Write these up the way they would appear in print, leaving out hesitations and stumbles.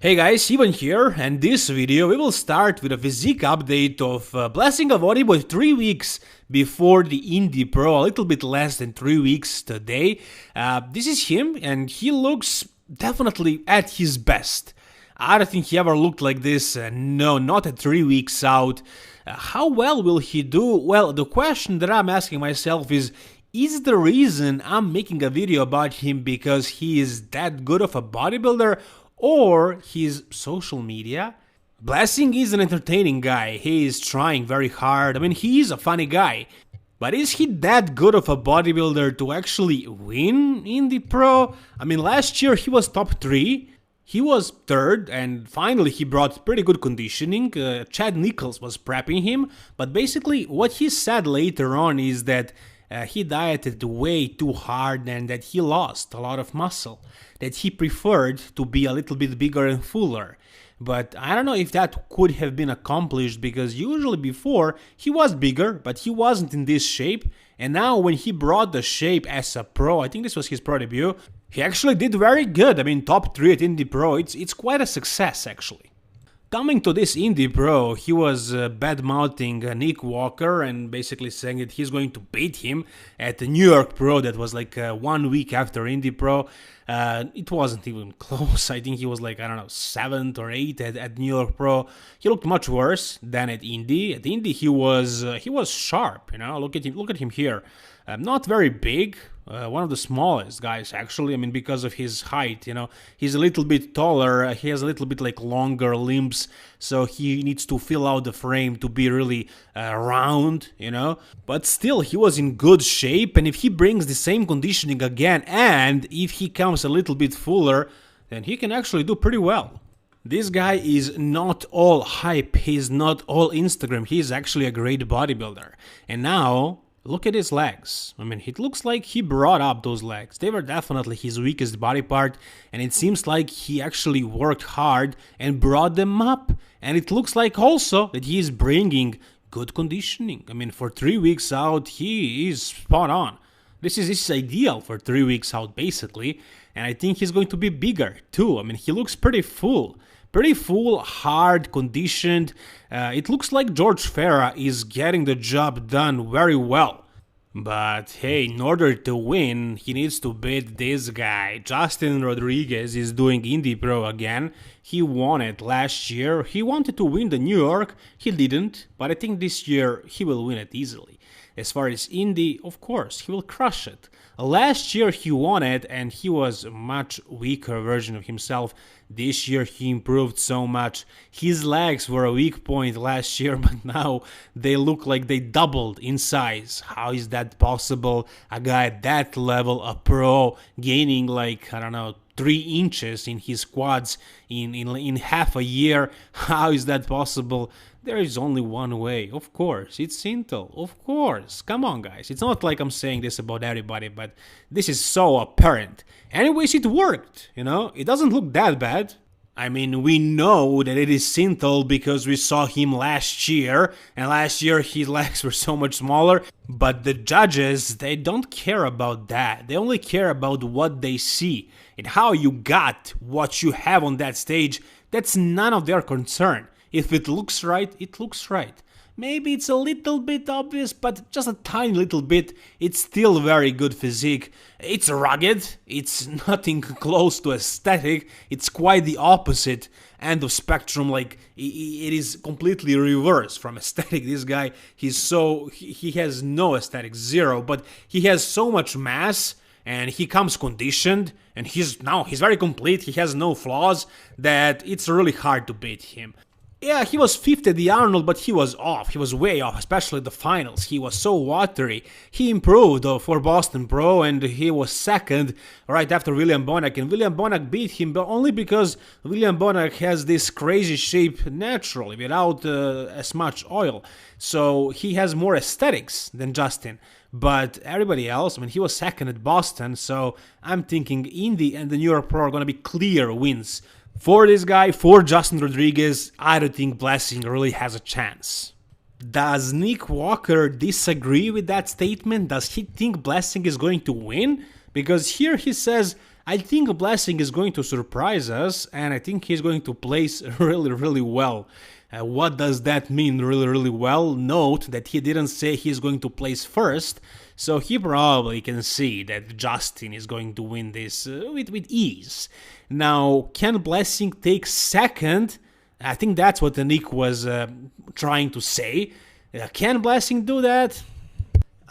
Hey guys, Ivan here, and this video we will start with a physique update of Blessing of Bodyboy 3 weeks before the Indie Pro, a little bit less than 3 weeks today. This is him, and he looks definitely at his best. I don't think he ever looked like this, no, not at 3 weeks out. How well will he do? Well, the question that I'm asking myself is the reason I'm making a video about him because he is that good of a bodybuilder, or his social media? Blessing is an entertaining guy, he is trying very hard, I mean he is a funny guy. But is he that good of a bodybuilder to actually win Indie Pro? I mean last year he was top 3, he was 3rd, and finally he brought pretty good conditioning. Chad Nichols was prepping him, but basically what he said later on is that he dieted way too hard and that he lost a lot of muscle, that he preferred to be a little bit bigger and fuller. But I don't know if that could have been accomplished because usually before he was bigger, but he wasn't in this shape. And now when he brought the shape as a pro, I think this was his pro debut, he actually did very good. I mean top 3 at Indie Pro, it's quite a success actually. Coming to this Indie Pro, he was bad-mouthing Nick Walker and basically saying that he's going to beat him at the New York Pro that was like 1 week after Indie Pro. It wasn't even close. I think he was like, I don't know, 7th or 8th at New York Pro. He looked much worse than at Indie. At Indie he was sharp, you know. Look at him here. Not very big. One of the smallest guys actually, I mean because of his height, you know, he's a little bit taller, he has a little bit like longer limbs, so he needs to fill out the frame to be really round, you know, but still he was in good shape, and if he brings the same conditioning again and if he comes a little bit fuller, then he can actually do pretty well. This guy is not all hype, he's not all Instagram, he's actually a great bodybuilder, and now look at his legs. I mean, it looks like he brought up those legs. They were definitely his weakest body part, and it seems like he actually worked hard and brought them up. And it looks like also that he is bringing good conditioning. I mean, for 3 weeks out, he is spot on. This is ideal for 3 weeks out, basically. And I think he's going to be bigger, too. I mean, he looks pretty full. Pretty full, hard, conditioned. It looks like George Farah is getting the job done very well. But hey, in order to win, he needs to beat this guy. Justin Rodriguez is doing Indie Pro again. He won it last year. He wanted to win the New York. He didn't, but I think this year he will win it easily. As far as Indie, of course, he will crush it. Last year he won it and he was a much weaker version of himself. This year he improved so much. His legs were a weak point last year, but now they look like they doubled in size. How is that possible? A guy at that level, a pro, gaining like, I don't know, 3 inches in his quads in half a year. How is that possible? There is only one way, of course, it's Intel, of course. Come on guys, it's not like I'm saying this about everybody, but this is so apparent. Anyways, it worked, you know, it doesn't look that bad. I mean, we know that it is Intel because we saw him last year, and last year his legs were so much smaller, but the judges, they don't care about that. They only care about what they see, and how you got what you have on that stage, that's none of their concern. If it looks right, it looks right. Maybe it's a little bit obvious, but just a tiny little bit, it's still very good physique. It's rugged, it's nothing close to aesthetic, it's quite the opposite end of spectrum, like it is completely reverse from aesthetic. This guy, he has no aesthetic, zero, but he has so much mass, and he comes conditioned, and he's very complete, he has no flaws, that it's really hard to beat him. Yeah, he was 5th at the Arnold, but he was off. He was way off, especially the finals. He was so watery. He improved for Boston Pro, and he was 2nd right after William Bonac. And William Bonac beat him, but only because William Bonac has this crazy shape naturally, without as much oil. So he has more aesthetics than Justin. But everybody else, I mean, he was 2nd at Boston, so I'm thinking Indy and the New York Pro are going to be clear wins. For this guy, for Justin Rodriguez, I don't think Blessing really has a chance. Does Nick Walker disagree with that statement? Does he think Blessing is going to win? Because here he says, I think Blessing is going to surprise us, and I think he's going to place really, really well. What does that mean, really, really well? Note that he didn't say he's going to place first, so he probably can see that Justin is going to win this with ease. Now, can Blessing take second? I think that's what Nick was trying to say. Can Blessing do that?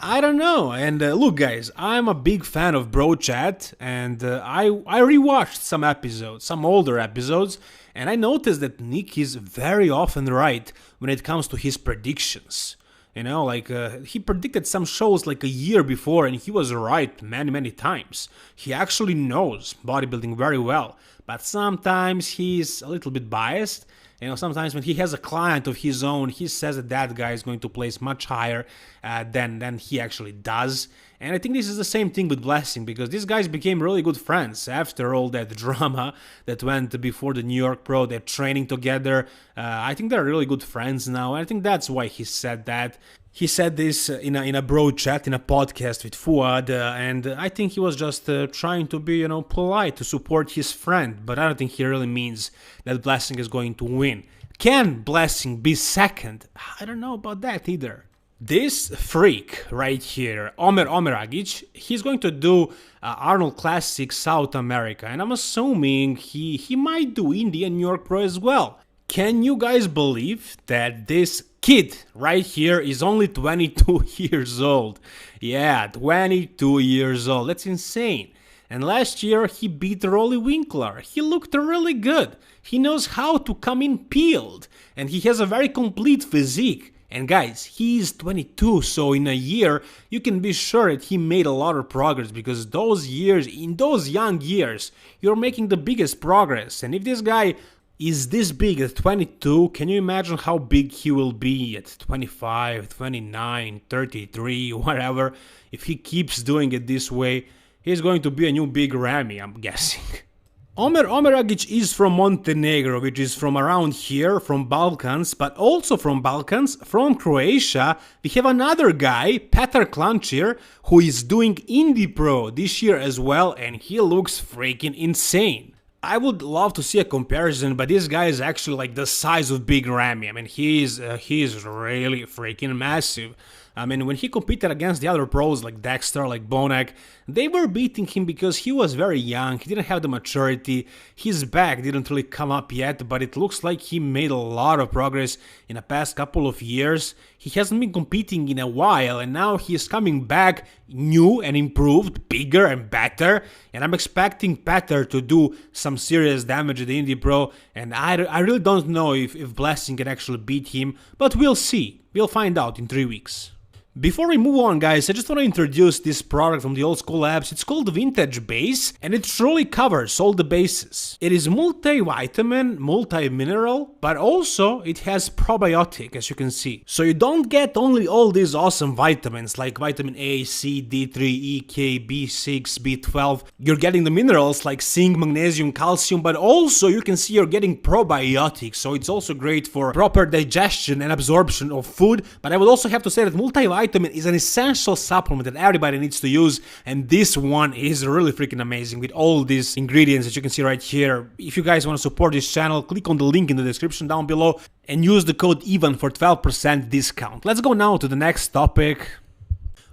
I don't know. And look, guys, I'm a big fan of Bro Chat, and I rewatched some episodes, some older episodes, and I noticed that Nick is very often right when it comes to his predictions. You know, like he predicted some shows like a year before, and he was right many, many times. He actually knows bodybuilding very well, but sometimes he's a little bit biased. You know, sometimes when he has a client of his own, he says that that guy is going to place much higher than he actually does. And I think this is the same thing with Blessing, because these guys became really good friends after all that drama that went before the New York Pro. They're training together. I think they're really good friends now. And I think that's why he said that. He said this in a Bro Chat, in a podcast with Fuad, and I think he was just trying to be, polite to support his friend, but I don't think he really means that Blessing is going to win. Can Blessing be second? I don't know about that either. This freak right here, Omer Omeragic, he's going to do Arnold Classic South America, and I'm assuming he might do India and New York Pro as well. Can you guys believe that this kid right here is only 22 years old? Yeah, 22 years old. That's insane. And last year he beat Rolly Winkler. He looked really good. He knows how to come in peeled. And he has a very complete physique. And guys, he's 22, so in a year you can be sure that he made a lot of progress, because in those young years, you're making the biggest progress. And if this guy is this big at 22, can you imagine how big he will be at 25, 29, 33, whatever? If he keeps doing it this way, he's going to be a new Big Ramy, I'm guessing. Omer Omeragic is from Montenegro, which is from around here, from Balkans, but also from Balkans, from Croatia. We have another guy, Petar Klancir, who is doing Indie Pro this year as well, and he looks freaking insane. I would love to see a comparison, but this guy is actually like the size of Big Ramy. I mean, he is really freaking massive. I mean, when he competed against the other pros like Dexter, like Bonac, they were beating him because he was very young, he didn't have the maturity, his back didn't really come up yet, but it looks like he made a lot of progress in the past couple of years. He hasn't been competing in a while, and now he is coming back new and improved, bigger and better, and I'm expecting Petar to do some serious damage at the Indie Pro, and I really don't know if Blessing can actually beat him, but we'll see. We'll find out in 3 weeks. Before we move on, guys, I just want to introduce this product from the Old School Labs. It's called Vintage Base, and it truly covers all the bases. It is multivitamin, multi-mineral, but also it has probiotic, as you can see. So you don't get only all these awesome vitamins like vitamin A, C, D3, E, K, B6, B12. You're getting the minerals like zinc, magnesium, calcium, but also you can see you're getting probiotics. So it's also great for proper digestion and absorption of food. But I would also have to say that multivitamin is an essential supplement that everybody needs to use, and this one is really freaking amazing with all these ingredients that you can see right here. If you guys want to support this channel, click on the link in the description down below and use the code EVEN for 12% discount. Let's go now to the next topic,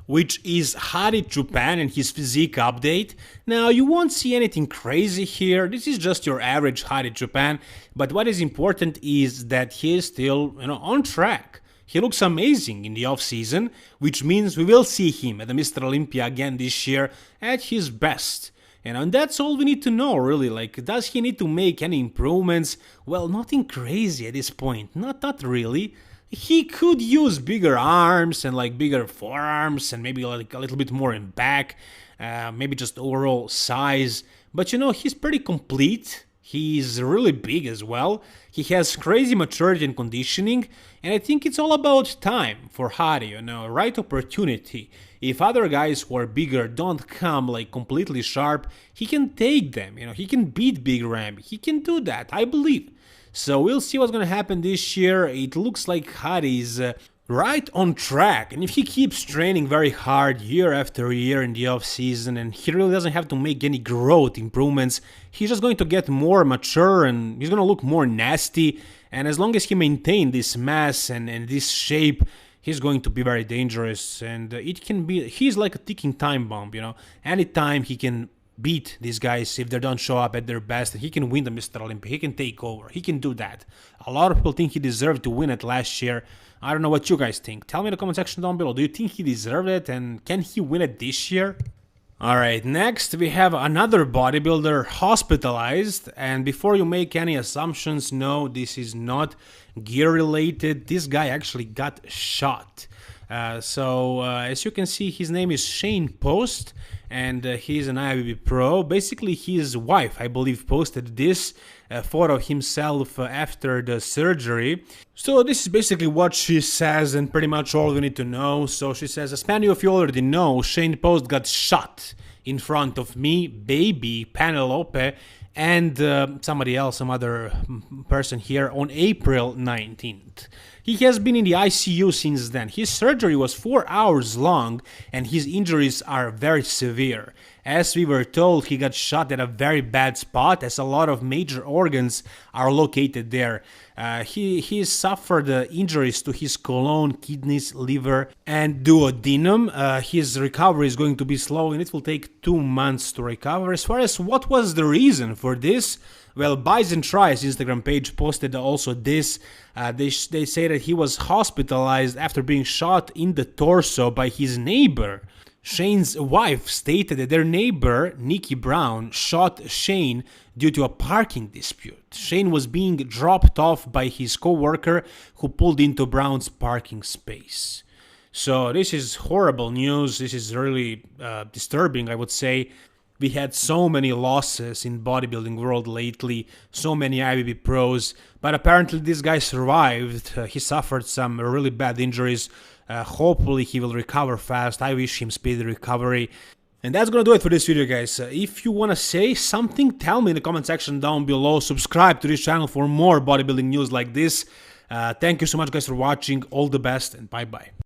which is Hadi Choopan and his physique update. Now, you won't see anything crazy here. This is just your average Hadi Choopan, but what is important is that he is still, on track. He looks amazing in the off-season, which means we will see him at the Mr. Olympia again this year at his best. And that's all we need to know, really. Like, does he need to make any improvements? Well, nothing crazy at this point. Not really. He could use bigger arms and like bigger forearms and maybe like a little bit more in back, maybe just overall size. But he's pretty complete. He's really big as well. He has crazy maturity and conditioning, and I think it's all about time for Hadi, right opportunity. If other guys who are bigger don't come like completely sharp, he can take them, he can beat Big Ramy. He can do that, I believe. So we'll see what's gonna happen this year. It looks like Hadi is right on track. And if he keeps training very hard year after year in the off season, and he really doesn't have to make any growth improvements, he's just going to get more mature and he's going to look more nasty. And as long as he maintains this mass and this shape, he's going to be very dangerous. And it can be, he's like a ticking time bomb, you know. Anytime he can beat these guys if they don't show up at their best, and he can win the Mr. Olympia, he can take over, he can do that. A lot of people think he deserved to win it last year. I don't know what you guys think. Tell me in the comment section down below. Do you think he deserved it, and can he win it this year? Alright, next we have another bodybuilder hospitalized, and before you make any assumptions, no, this is not gear related. This guy actually got shot. As you can see, his name is Shane Post, and he's an IFBB pro. Basically, his wife, I believe, posted this photo of himself after the surgery. So this is basically what she says, and pretty much all we need to know. So she says, as many of you already know, Shane Post got shot in front of me, baby, Penelope, and somebody else, some other person here, on April 19th. He has been in the ICU since then. His surgery was 4 hours long, and his injuries are very severe. As we were told, he got shot at a very bad spot, as a lot of major organs are located there. He suffered injuries to his colon, kidneys, liver, and duodenum. His recovery is going to be slow, and it will take 2 months to recover. As far as what was the reason for this, well, Bison Try's Instagram page posted also this. They say that he was hospitalized after being shot in the torso by his neighbor. Shane's wife stated that their neighbor, Nikki Brown, shot Shane due to a parking dispute. Shane was being dropped off by his co-worker who pulled into Brown's parking space. So this is horrible news. This is really disturbing, I would say. We had so many losses in bodybuilding world lately, so many IFBB pros, but apparently this guy survived. He suffered some really bad injuries. Hopefully he will recover fast. I wish him speedy recovery. And that's gonna do it for this video, guys. If you wanna say something, tell me in the comment section down below. Subscribe to this channel for more bodybuilding news like this. Thank you so much, guys, for watching. All the best, and bye-bye.